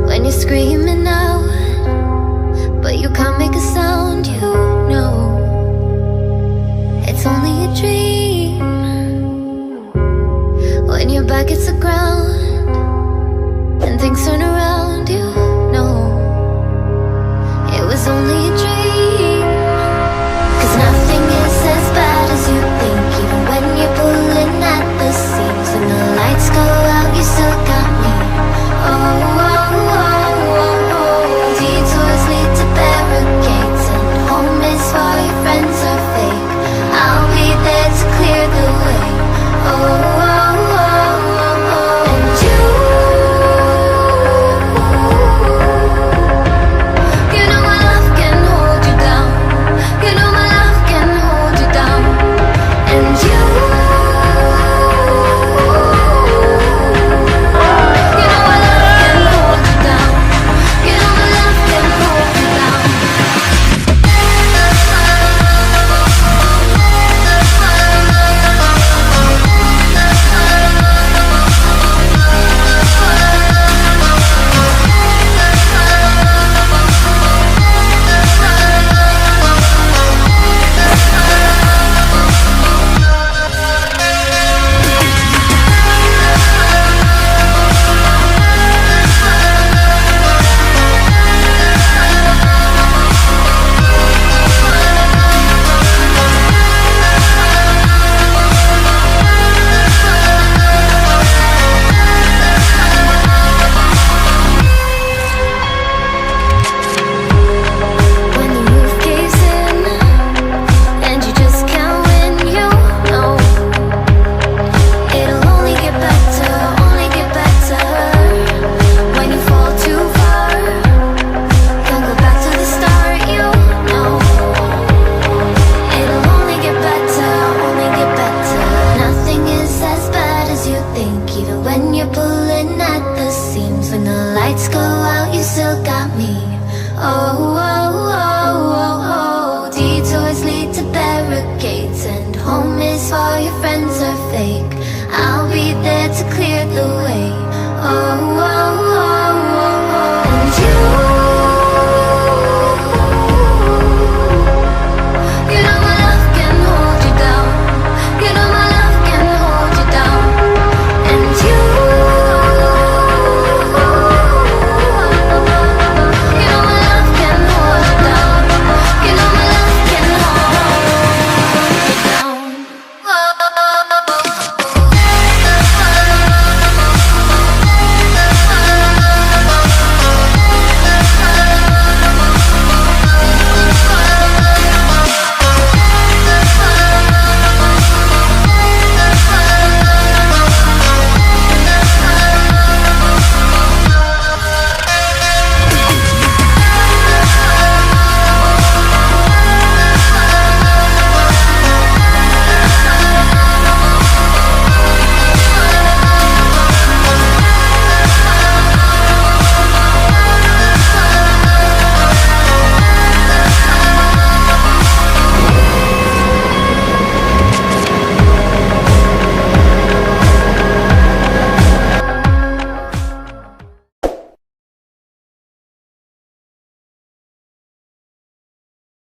When you're screaming out, but you can't make a sound, you know it's only a dream. When your back hits the ground and things turn around, you know it was only a dream. 'Cause nothing is as bad as you think, even when you're pulling at the seams. When the lights go out, you still got me. Oh, oh, oh, oh, oh. Detours lead to barricades, and home is for your friends are fake. I'll be there to clear the way. Oh, oh, oh, oh, oh. And you know my love can hold you down. You know my love can hold you down. And you know my love can hold you down. You know my love can hold you down. When the roof caves in and you just can't win, you know it'll only get better, only get better. When you fall too far, can't go back to the start, you know it'll only get better, only get better. Nothing is as bad as you think, even when you're pulling at the seams. When the lights go out, you still got me. Oh, oh, oh, oh, oh. Detours lead to barricades, and home is for your friends are fake. I'll be there to clear the way.